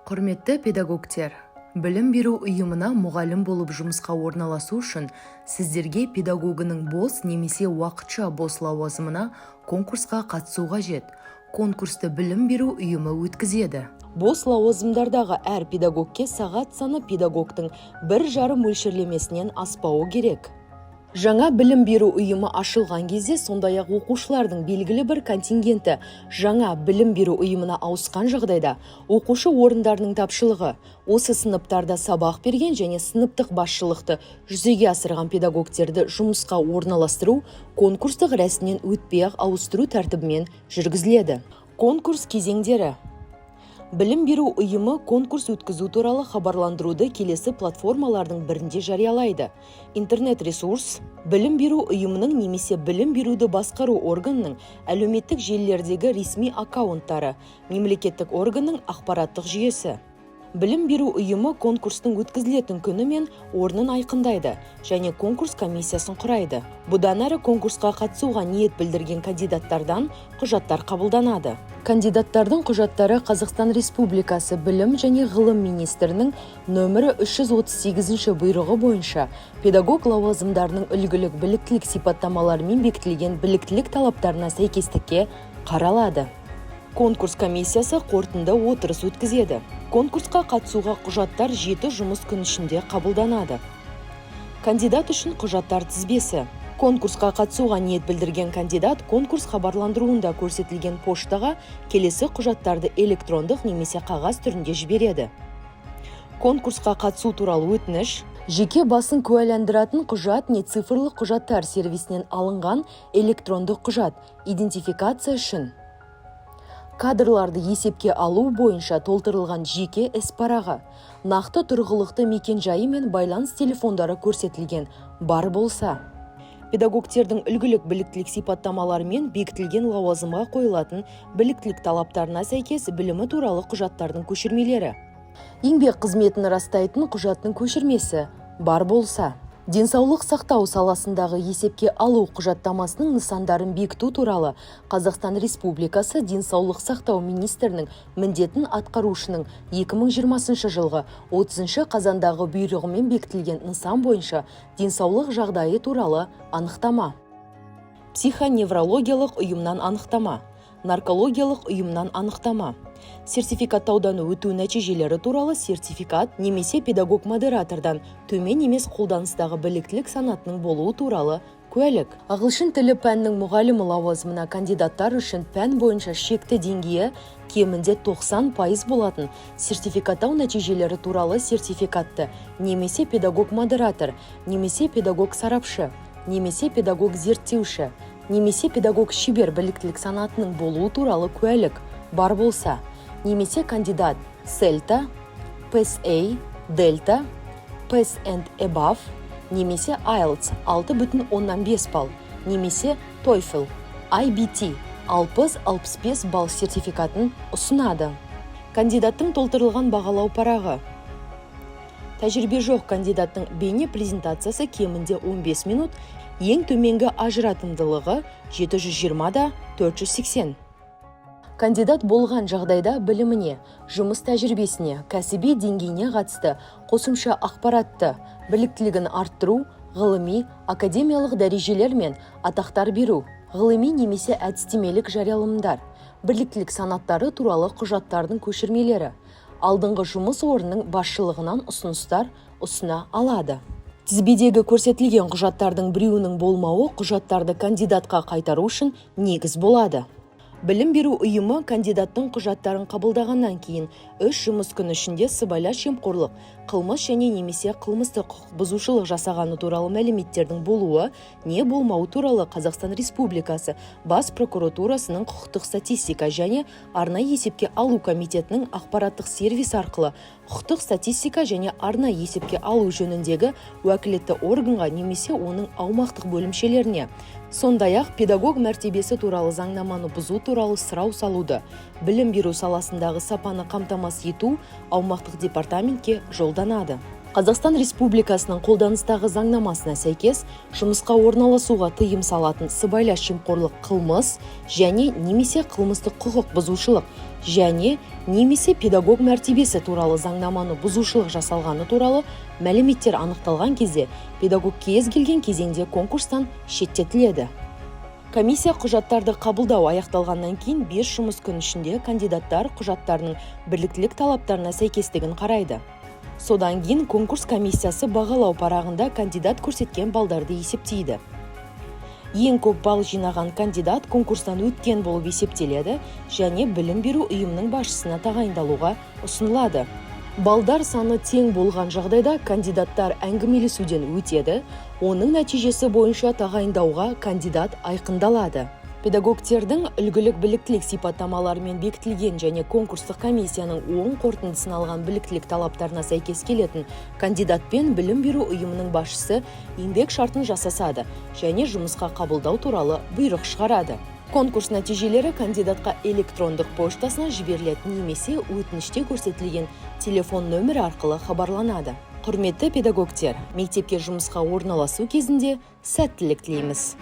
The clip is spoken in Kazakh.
Құрметті педагогтер, білім беру ұйымына мұғалім болып жұмысқа орналасу үшін сіздерге педагогының бос немесе уақытша бос лауазымына конкурсқа қатысу қажет. Конкурсты білім беру ұйымы өткізеді. Бос лауазымдардағы әр педагогке сағат саны педагогтың 1,5 мөлшерлемесінен аспауы керек. Жаңа білім беру ұйымы ашылған кезде сондай-ақ оқушылардың белгілі бір контингенті жаңа білім беру ұйымына ауысқан жағдайда оқушы орындарының тапшылығы, осы сыныптарда сабақ берген және сыныптық басшылықты жүзеге асырған педагогтерді жұмысқа орналастыру конкурстық рәсімнен өтпей-ақ ауыстыру тәртібімен жүргізіледі. Конкурс кезеңдері. Білім беру ұйымы конкурс өткізу туралы хабарландыруды келесі платформалардың бірінде жариялайды. Интернет-ресурс, білім беру ұйымының немесе білім беруді басқару органының әлеуметтік желілердегі ресми аккаунттары, мемлекеттік органның ақпараттық жүйесі. Білім беру ұйымы конкурстың өткізілетін күні мен орнын айқындайды және конкурс комиссиясын құрайды. Бұдан әрі конкурсқа қатысуға ниет білдірген кандидаттардан құжаттар қабылданады. Кандидаттардың құжаттары Қазақстан Республикасы Білім және Ғылым министрінің нөмірі 338 бұйрығы бойынша педагог лауазымдарының үлгілік біліктілік сипаттамаларымен бекітілген біліктілік талаптарына сәйкестікке қаралады. Конкурс комиссиясы қорытынды отырыс өткізеді. Конкурсқа қатысуға құжаттар 7 жұмыс күн ішінде қабылданады. Кандидат үшін құжаттар тізбесі. Конкурсқа қатысуға ниет білдірген кандидат конкурс хабарландыруында көрсетілген поштаға келесі құжаттарды электрондық немесе қағаз түрінде жібереді. Конкурсқа қатысу туралы өтініш, жеке басын куәландыратын құжат не цифрлық құжаттар сервисінен алынған электрондық құжат, идентификация үшін. Кадрларды есепке алу бойынша толтырылған жеке іс-парағы, нақты тұрғылықты мекен-жайы мен байланыс телефондары көрсетілген бар болса. Педагогтердің үлгілік біліктілік сипаттамалары мен бекітілген лауазымға қойылатын біліктілік талаптарына сәйкес білімі туралы құжаттардың көшірмелері. Еңбек қызметін растайтын құжаттың көшірмесі бар болса. Денсаулық сақтау саласындағы есепке алу құжаттамасының нысандарын бекіту туралы Қазақстан Республикасы Денсаулық сақтау министрінің міндетін атқарушының 2020 жылғы 30 қазандағы бұйрығымен бекітілген нысан бойынша денсаулық жағдайы туралы анықтама. Психоневрологиялық ұйымнан анықтама. Наркологиялық ұйымнан анықтама. Сертификаттаудан өту нәтижелері туралы сертификат немесе педагог-модератордан төмен емес қолданыстағы біліктілік санатының болуы туралы куәлік. Ағылшын тілі пәнінің мұғалімі лауазымына кандидаттар үшін пән бойынша шекті деңгейі кемінде 90% болатын сертификаттау нәтижелері туралы сертификатты немесе педагог-модератор, немесе педагог-сарапшы, немесе педагог-зерттеуші, немесе педагог-шебер біліктілік санатының болуы туралы куәлік бар болса, немесе кандидат CELTA, PSA, Delta, PAS and Above, немесе IELTS 6,5 балл, немесе TOEFL, IBT 60-65 балл сертификатын ұсынады. Кандидаттың толтырылған бағалау парағы. Тәжірибе жоқ кандидаттың бейне презентациясы кемінде 15 минут, ең төменгі ажыратымдылығы 720-480. Кандидат болған жағдайда біліміне, жұмыс тәжірибесіне, кәсіби деңгейіне қатысты қосымша ақпаратты, біліктілігін арттыру, ғылыми, академиялық дәрежелер мен атақтар беру, ғылыми немесе әдістемелік жариялымдар, біліктілік санаттары туралы құжаттардың көшірмелері, алдыңғы жұмыс орнының басшылығынан ұсыныстар ұсына алады. Тізбедегі көрсетілген құжаттардың біреуінің болмауы құжаттарды кандидатқа қайтару үшін негіз болады. Білім беру ұйымы кандидаттың құжаттарын қабылдағаннан кейін 3 жұмыс күні ішінде сыбайлас жемқорлық, қылмыс және немесе қылмыстық құқық бұзушылық жасағаны туралы мәліметтердің болуы не болмауы туралы Қазақстан Республикасы Бас прокуратурасының құқықтық статистика және арнайы есепке алу комитетінің ақпараттық сервис арқылы құқықтық статистика және арнайы есепке алу жөніндегі уәкілетті органға немесе оның аумақтық бөлімшелеріне, сондай-ақ педагог мәртебесі туралы заңнаманы бұзу туралы сұрау салуды, білім беру саласындағы сапаны қамтамасыз ету аумақтық департаментке жолданады. Қазақстан Республикасының қолданыстағы заңнамасына сәйкес жұмысқа орналасуға тыйым салатын сыбайлас жемқорлық қылмыс және немесе қылмыстық құқық бұзушылық және немесе педагог мәртебесі туралы заңнаманы бұзушылық жасалғаны туралы мәліметтер анықталған кезде педагог кез келген кезеңде конкурстан шеттетіледі. Комиссия құжаттарды қабылдау аяқталғаннан кейін 5 жұмыс күн ішінде кандидаттар құжаттарының бірліктілік талаптарына сәйкестігін қарайды. Содан кейін конкурс комиссиясы бағалау парағында кандидат көрсеткен балдарды есептейді. Ең көп балл жинаған кандидат конкурстан өткен болып есептеледі және білім беру ұйымының басшысына тағайындалуға ұсынылады. Балдар саны тең болған жағдайда кандидаттар әңгімелесуден өтеді, оның нәтижесі бойынша тағайындауға кандидат айқындалады. Педагогтердің үлгілік біліктілік сипаттамаларымен бекітілген және конкурстық комиссияның оң қорытындысын алған біліктілік талаптарына сәйкес келетін кандидатпен білім беру ұйымының басшысы еңбек шартын жасасады және жұмысқа қабылдау туралы бұйрық шығарады. Конкурс нәтижелері кандидатқа электрондық поштасына жіберіледі немесе өтініште көрсетілген телефон нөмірі арқылы хабарланады. Құрметті педагогтер, мектепке жұмысқа орналасу кезінде сәттілік тілейміз.